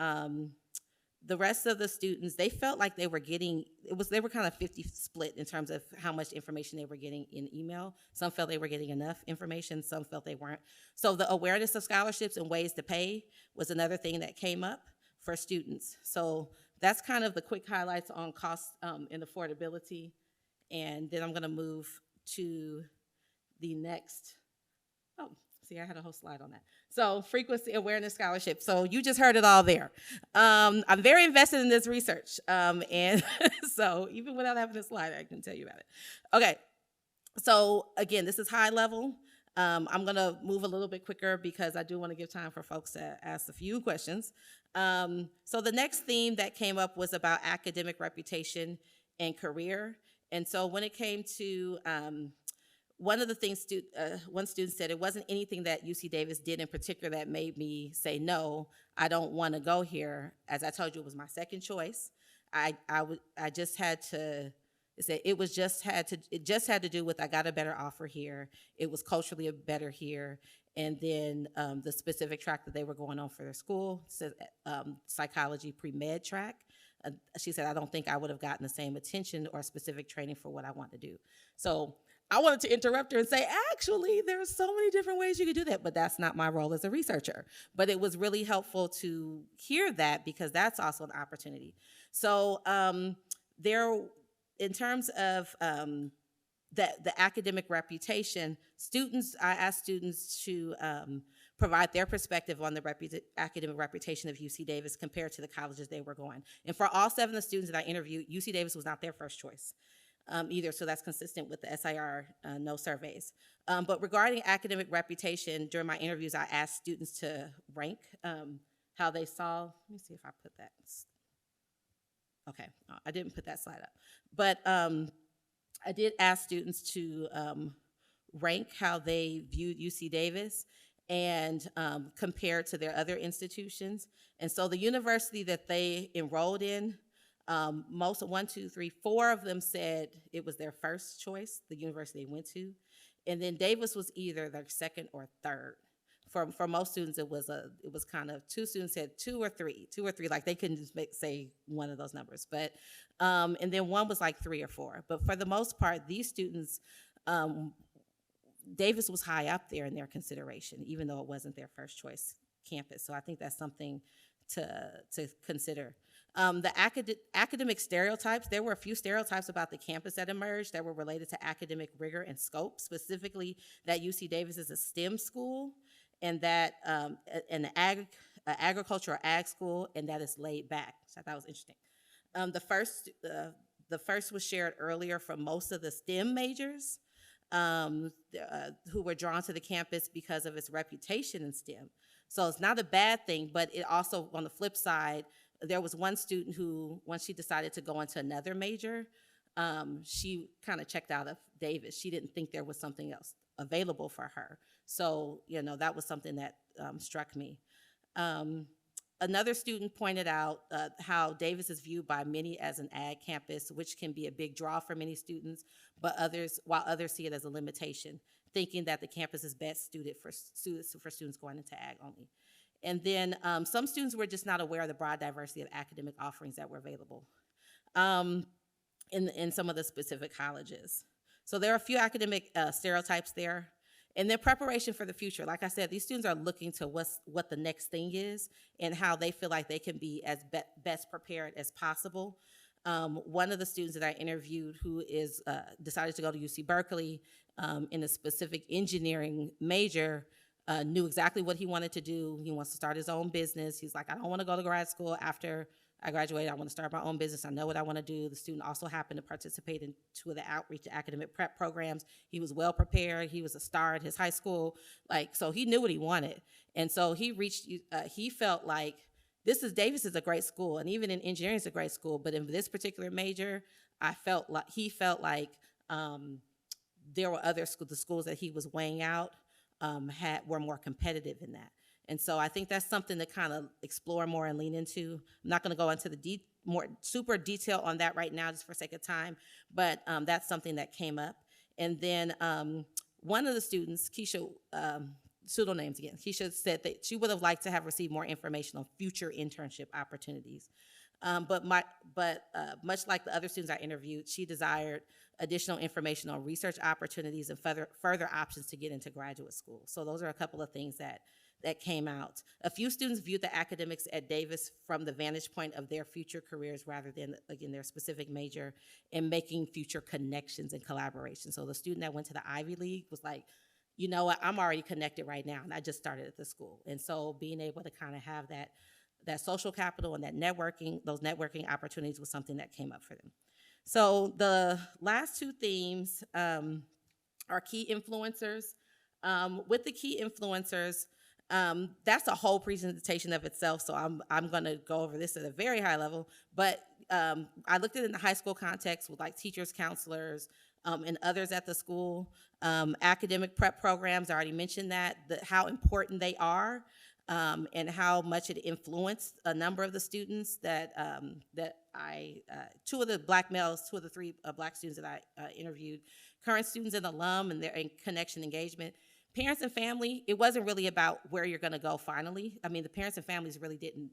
the rest of the students, they felt like they were kind of 50 split in terms of how much information they were getting in email. Some felt they were getting enough information, some felt they weren't. So the awareness of scholarships and ways to pay was another thing that came up for students. So that's kind of the quick highlights on cost and affordability. And then I'm gonna move to the next, see, I had a whole slide on that. So frequency awareness scholarship. So you just heard it all there. I'm very invested in this research. And so even without having a slide, I can tell you about it. Okay, so again, this is high level. I'm gonna move a little bit quicker because I do wanna give time for folks to ask a few questions. So the next theme that came up was about academic reputation and career. And so when it came to, one of the things one student said, it wasn't anything that UC Davis did in particular that made me say, no, I don't want to go here. As I told you, it was my second choice. I just had to say it just had to do with I got a better offer here. It was culturally better here. and then the specific track that they were going on for their school, said psychology pre-med track. She said, I don't think I would have gotten the same attention or specific training for what I want to do. So I wanted to interrupt her and say, actually, there's so many different ways you could do that, but that's not my role as a researcher. But it was really helpful to hear that because that's also an opportunity. So there, in terms of the academic reputation, I asked students to provide their perspective on the academic reputation of UC Davis compared to the colleges they were going. And for all 7 of the students that I interviewed, UC Davis was not their first choice either, so that's consistent with the SIR no surveys. But regarding academic reputation, during my interviews, I asked students to rank how they saw. Let me see if I put that. Okay, I didn't put that slide up. But I did ask students to rank how they viewed UC Davis and compared to their other institutions. And so the university that they enrolled in, most, 1, 2, 3, 4 of them said it was their first choice, the university they went to. And then Davis was either their second or third. For most students, it was kind of 2 students said 2 or 3, like they couldn't just say one of those numbers. But and then 1 was like 3 or 4. But for the most part, these students, Davis was high up there in their consideration, even though it wasn't their first choice campus. So I think that's something to consider. The academic stereotypes, there were a few stereotypes about the campus that emerged that were related to academic rigor and scope, specifically that UC Davis is a STEM school and that an agriculture or ag school, and that is laid back. So I thought it was interesting. The first was shared earlier from most of the STEM majors who were drawn to the campus because of its reputation in STEM. So it's not a bad thing, but it also, on the flip side, there was one student who, once she decided to go into another major, she kind of checked out of Davis. She didn't think there was something else available for her. So, that was something that struck me. Another student pointed out how Davis is viewed by many as an ag campus, which can be a big draw for many students, while others see it as a limitation, thinking that the campus is best suited for students going into ag only. And then some students were just not aware of the broad diversity of academic offerings that were available in some of the specific colleges. So there are a few academic stereotypes there. And their preparation for the future, like I said, these students are looking to what the next thing is and how they feel like they can be as best prepared as possible. One of the students that I interviewed who decided to go to UC Berkeley in a specific engineering major knew exactly what he wanted to do. He wants to start his own business. He's like, I don't want to go to grad school after I graduated. I want to start my own business. I know what I want to do. The student also happened to participate in 2 of the outreach to academic prep programs. He was well prepared. He was a star at his high school. So he knew what he wanted. And so he felt like Davis is a great school. And even in engineering, it's a great school. But in this particular major, he felt like there were the schools that he was weighing out were more competitive in that. And so I think that's something to kind of explore more and lean into. I'm not going to go into the more super detail on that right now just for sake of time, but that's something that came up. And then one of the students, Keisha, pseudonames again, Keisha said that she would have liked to have received more information on future internship opportunities. But much like the other students I interviewed, she desired additional information on research opportunities and further options to get into graduate school. So those are a couple of things that came out. A few students viewed the academics at Davis from the vantage point of their future careers rather than, again, their specific major and making future connections and collaboration. So the student that went to the Ivy League was like, you know what, I'm already connected right now, and I just started at the school. And so being able to kind of have that social capital and those networking opportunities was something that came up for them. So the last 2 themes are key influencers. With the key influencers, that's a whole presentation of itself, so I'm going to go over this at a very high level. But I looked at it in the high school context with teachers, counselors, and others at the school. Academic prep programs, I already mentioned how important they are, and how much it influenced a number of the students that 2 of the black males, 2 of the 3 black students that I interviewed, current students and alum and their connection engagement. Parents and family, it wasn't really about where you're going to go finally. I mean, the parents and families really didn't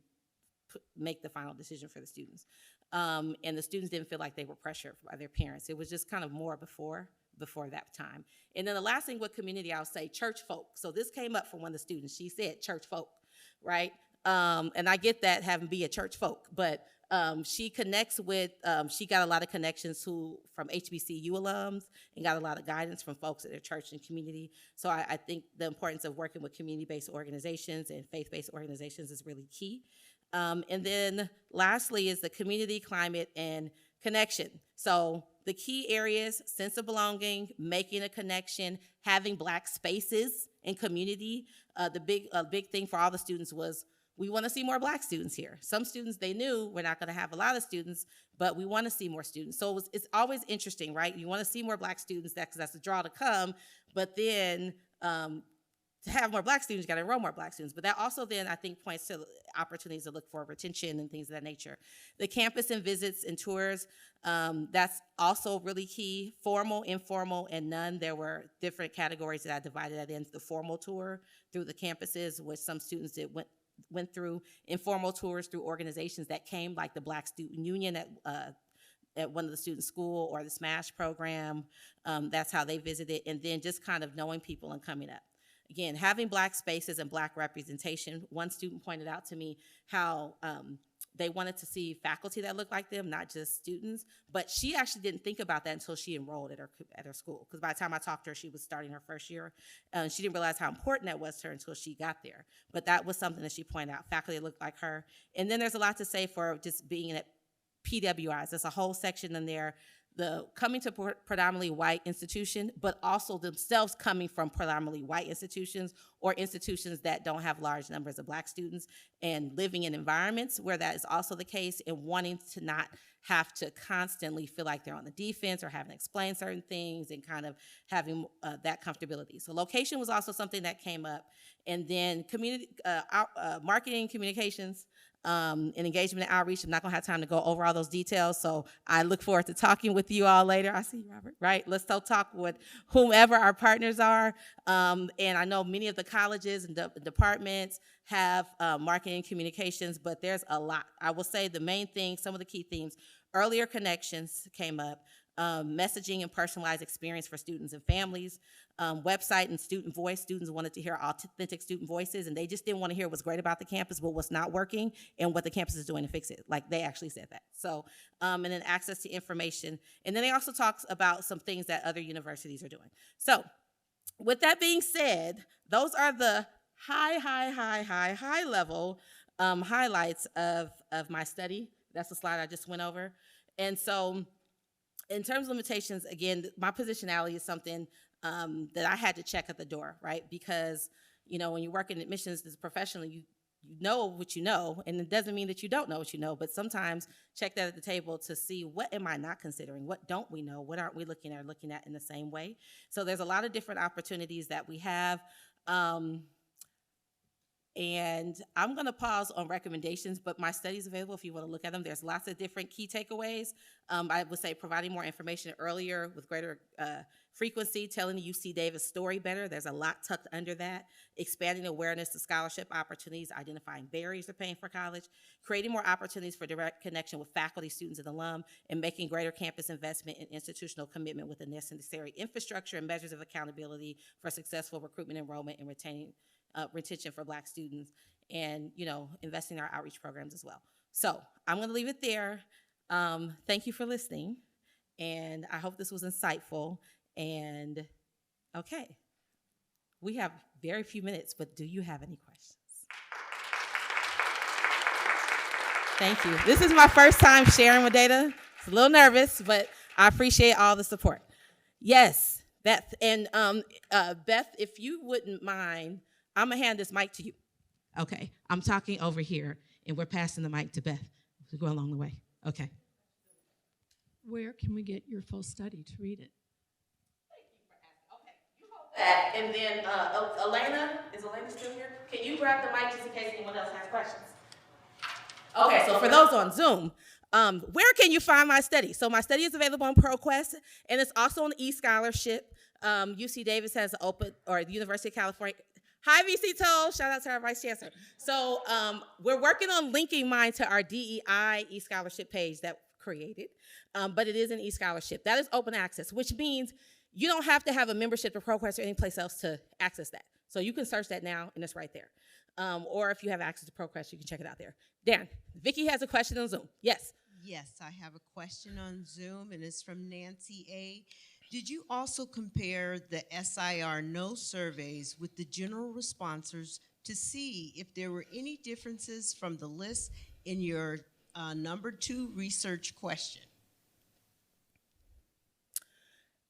make the final decision for the students. And the students didn't feel like they were pressured by their parents. It was just kind of more before that time. And then the last thing with community, I'll say church folk. So this came up from one of the students. She said church folk, right? And I get that having be a church folk, but she connects with, she got a lot of connections from HBCU alums and got a lot of guidance from folks at their church and community. So I think the importance of working with community-based organizations and faith-based organizations is really key. And then lastly is the community, climate, and connection. So the key areas: sense of belonging, making a connection, having Black spaces in community. The big thing for all the students was, we want to see more Black students here. Some students, they knew we're not going to have a lot of students, but we want to see more students. So it's always interesting, right? You want to see more Black students, because that's the draw to come, but then to have more Black students, you got to enroll more Black students. But that also then, I think, points to opportunities to look for retention and things of that nature. The campus and visits and tours, that's also really key. Formal, informal, and none. There were different categories that I divided that into. The formal tour through the campuses, which some students did went through. Informal tours through organizations that came, like the Black Student Union at one of the student school, or the SMASH program. That's how they visited. And then just kind of knowing people and coming up. Again, having Black spaces and Black representation. One student pointed out to me how they wanted to see faculty that looked like them, not just students. But she actually didn't think about that until she enrolled at her school. Because by the time I talked to her, she was starting her first year. She didn't realize how important that was to her until she got there. But that was something that she pointed out, faculty that looked like her. And then there's a lot to say for just being at PWIs. There's a whole section in there, the coming to predominantly white institution, but also themselves coming from predominantly white institutions, or institutions that don't have large numbers of Black students, and living in environments where that is also the case, and wanting to not have to constantly feel like they're on the defense or having to explain certain things, and kind of having that comfortability. So location was also something that came up. And then community, marketing, communications, and engagement and outreach. I'm not gonna have time to go over all those details, so I look forward to talking with you all later. I see you, Robert, right? Let's still talk with whomever our partners are. And I know many of the colleges and departments have marketing and communications, but there's a lot. I will say the main thing, some of the key themes: earlier connections came up, messaging and personalized experience for students and families, website and student voice. Students wanted to hear authentic student voices, and they just didn't want to hear what's great about the campus, but what's not working and what the campus is doing to fix it. Like, they actually said that. So, and then access to information. And then they also talks about some things that other universities are doing. So with that being said, those are the high level highlights of my study. That's the slide I just went over. And so in terms of limitations, again, my positionality is something that I had to check at the door, right? Because, when you work in admissions as a professional, you know what you know, and it doesn't mean that you don't know what you know, but sometimes check that at the table to see, what am I not considering? What don't we know? What aren't we looking at in the same way? So there's a lot of different opportunities that we have. And I'm going to pause on recommendations, but my study is available if you want to look at them. There's lots of different key takeaways. I would say providing more information earlier with greater frequency, telling the UC Davis story better. There's a lot tucked under that. Expanding awareness to scholarship opportunities, identifying barriers to paying for college, creating more opportunities for direct connection with faculty, students, and alum, and making greater campus investment and institutional commitment with the necessary infrastructure and measures of accountability for successful recruitment, enrollment, and retention for Black students, and investing in our outreach programs as well. So I'm going to leave it there. Thank you for listening, and I hope this was insightful. And okay, we have very few minutes, but do you have any questions? Thank you. This is my first time sharing my data. It's a little nervous, but I appreciate all the support. Yes, Beth, and Beth, if you wouldn't mind, I'm gonna hand this mic to you. Okay, I'm talking over here, and we're passing the mic to Beth to go along the way. Okay. Where can we get your full study to read it? Thank you for asking. Okay, you hold that, and then Elena, is Elena still here? Can you grab the mic just in case anyone else has questions? Okay, so for those on Zoom, where can you find my study? So my study is available on ProQuest, and it's also on eScholarship. UC Davis has open, or the University of California. Hi, VC Toll. Shout out to our Vice Chancellor. So we're working on linking mine to our DEI e-scholarship page that created, but it is an e-scholarship. That is open access, which means you don't have to have a membership to ProQuest or any place else to access that. So you can search that now, and it's right there. Or if you have access to ProQuest, you can check it out there. Dan, Vicky has a question on Zoom. Yes. Yes, I have a question on Zoom, and it's from Nancy A. Did you also compare the SIR no surveys with the general responses to see if there were any differences from the list in your number 2 research question?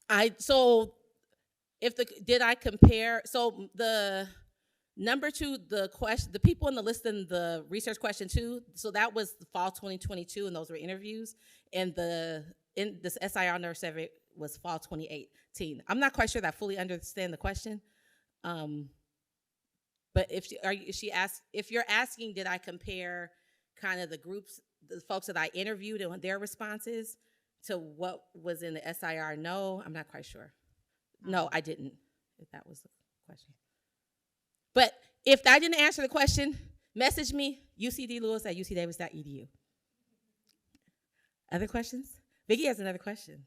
Did I compare? So the number 2, the people in the list in the research question 2. So that was the fall 2022, and those were interviews. And in this SIR nurse survey was fall 2018. I'm not quite sure that I fully understand the question. But if you're asking, did I compare kind of the groups, the folks that I interviewed and their responses to what was in the SIR? No, I'm not quite sure. No, I didn't, if that was the question. But if I didn't answer the question, message me, ucdlewis@ucdavis.edu. Other questions? Vicky has another question.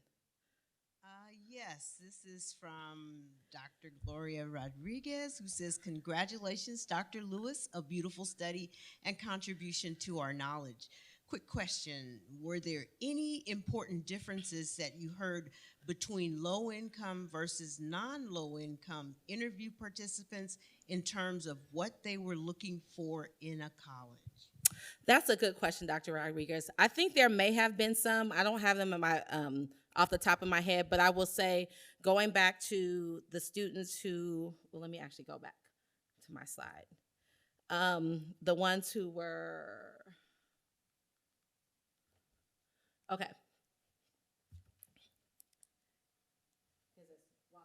Yes, this is from Dr. Gloria Rodriguez, who says, congratulations, Dr. Lewis, a beautiful study and contribution to our knowledge. Quick question, were there any important differences that you heard between low-income versus non-low-income interview participants in terms of what they were looking for in a college? That's a good question, Dr. Rodriguez. I think there may have been some. I don't have them in my off the top of my head, but I will say, going back to the students who, well, let me actually go back to my slide. The ones who were, okay.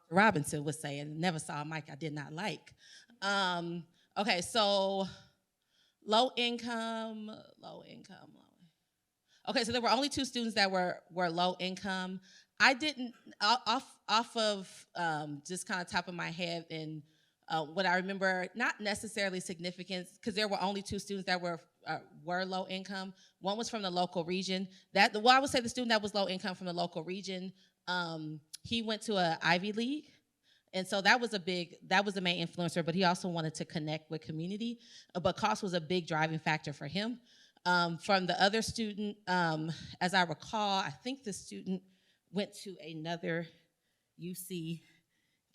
Robinson was saying, never saw a mic I did not like. Okay, so low income. Okay, so there were only 2 students that were low income. I didn't, off of just kind of top of my head, and what I remember, not necessarily significant, because there were only 2 students that were low income. One was from the local region. I would say the student that was low income from the local region, he went to an Ivy League. And so that was the main influencer, but he also wanted to connect with community. But cost was a big driving factor for him. From the other student, as I recall, I think the student went to another UC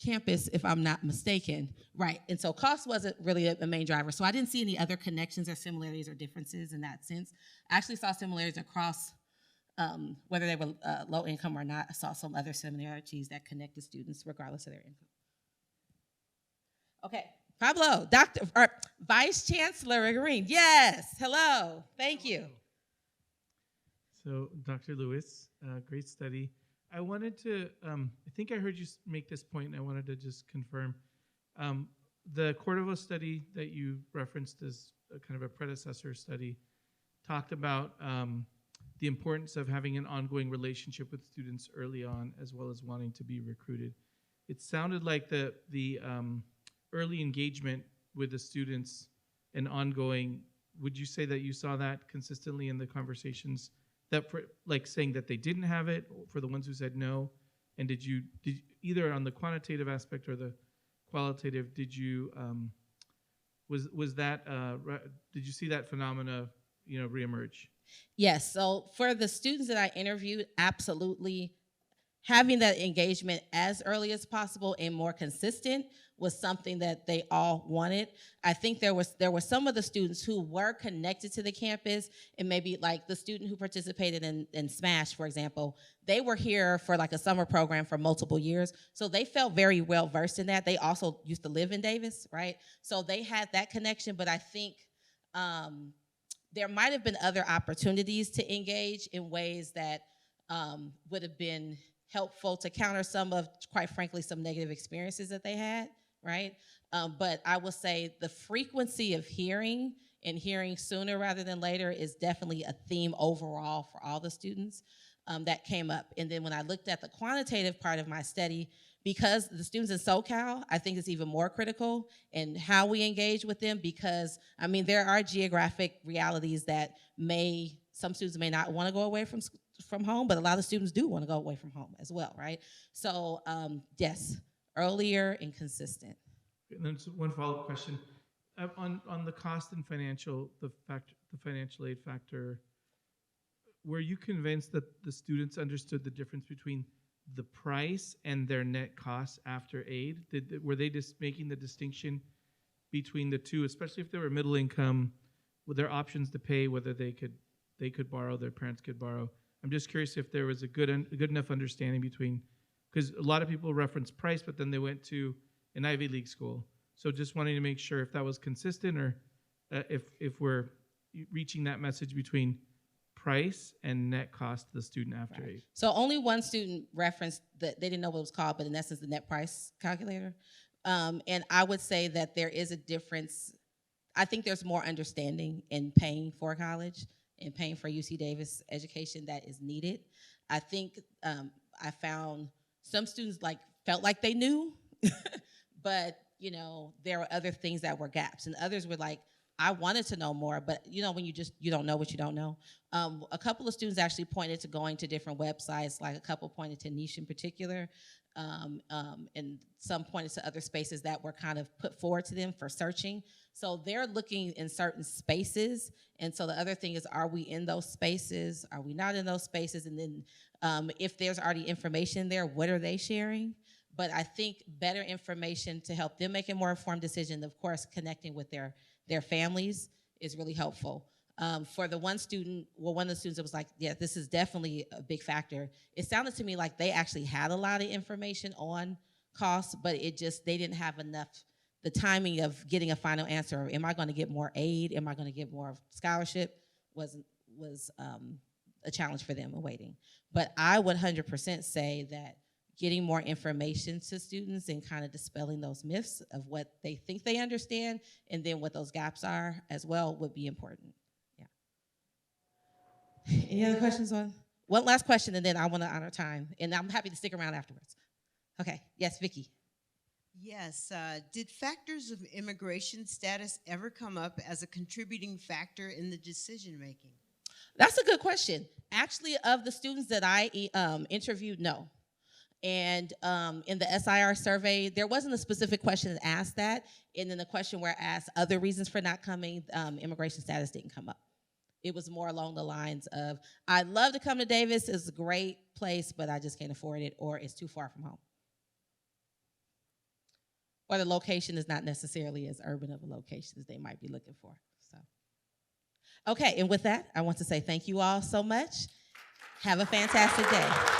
campus, if I'm not mistaken. Right, and so cost wasn't really a main driver. So I didn't see any other connections or similarities or differences in that sense. I actually saw similarities across whether they were low income or not. I saw some other similarities that connected students regardless of their income. Okay, Pablo, Vice Chancellor Green. Yes, hello, thank you. So, Dr. Lewis, great study. I wanted to, I think I heard you make this point, and I wanted to just confirm. The Cordova study that you referenced as a kind of a predecessor study talked about the importance of having an ongoing relationship with students early on, as well as wanting to be recruited. It sounded like the early engagement with the students and ongoing, would you say that you saw that consistently in the conversations, that like saying that they didn't have it for the ones who said no? And did you either on the quantitative aspect or the qualitative, did you did you see that phenomena reemerge? Yes, so for the students that I interviewed, absolutely. Having that engagement as early as possible and more consistent was something that they all wanted. I think there were some of the students who were connected to the campus, and maybe like the student who participated in SMASH, for example, they were here for like a summer program for multiple years, so they felt very well versed in that. They also used to live in Davis, right? So they had that connection, but I think there might have been other opportunities to engage in ways that would have been helpful to counter some of, quite frankly, some negative experiences that they had, right? But I will say the frequency of hearing and hearing sooner rather than later is definitely a theme overall for all the students that came up. And then when I looked at the quantitative part of my study, Because the students in SoCal, I think it's even more critical in how we engage with them, because I mean there are geographic realities that some students may not want to go away from home, but a lot of students do want to go away from home as well, right? So yes, earlier and consistent. And then one follow-up question. On the cost and the financial aid factor, were you convinced that the students understood the difference between the price and their net costs after aid? Were they just making the distinction between the two, especially if they were middle income, with their options to pay, whether they could borrow, their parents could borrow? I'm just curious if there was a good enough understanding between, because a lot of people reference price, but then they went to an Ivy League school. So just wanting to make sure if that was consistent, or if we're reaching that message between price and net cost to the student after aid. So only one student referenced that they didn't know what it was called, but in essence, the net price calculator. And I would say that there is a difference. I think there's more understanding in paying for college and paying for UC Davis education that is needed. I think I found some students felt like they knew, but there were other things that were gaps, and others were like, I wanted to know more, but when you don't know what you don't know. A couple of students actually pointed to going to different websites, like a couple pointed to Niche in particular, and some pointed to other spaces that were kind of put forward to them for searching. So they're looking in certain spaces, and so the other thing is, are we in those spaces? Are we not in those spaces? And then if there's already information there, what are they sharing? But I think better information to help them make a more informed decision, of course, connecting with their families is really helpful. For the one student, one of the students that was like, yeah, this is definitely a big factor. It sounded to me like they actually had a lot of information on costs, but they didn't have enough, the timing of getting a final answer. Am I going to get more aid? Am I going to get more scholarship? Was a challenge for them in waiting. But I would 100% say that getting more information to students and kind of dispelling those myths of what they think they understand and then what those gaps are as well would be important. Yeah. Any other questions on? One last question, and then I want to honor time, and I'm happy to stick around afterwards. Okay. Yes, Vicki. Yes. Did factors of immigration status ever come up as a contributing factor in the decision making? That's a good question. Actually, of the students that I interviewed, no. And in the SIR survey, there wasn't a specific question that asked that. And then the question where asked other reasons for not coming, immigration status didn't come up. It was more along the lines of, I'd love to come to Davis, it's a great place, but I just can't afford it, or it's too far from home. Or the location is not necessarily as urban of a location as they might be looking for. So, okay, and with that, I want to say thank you all so much. Have a fantastic day.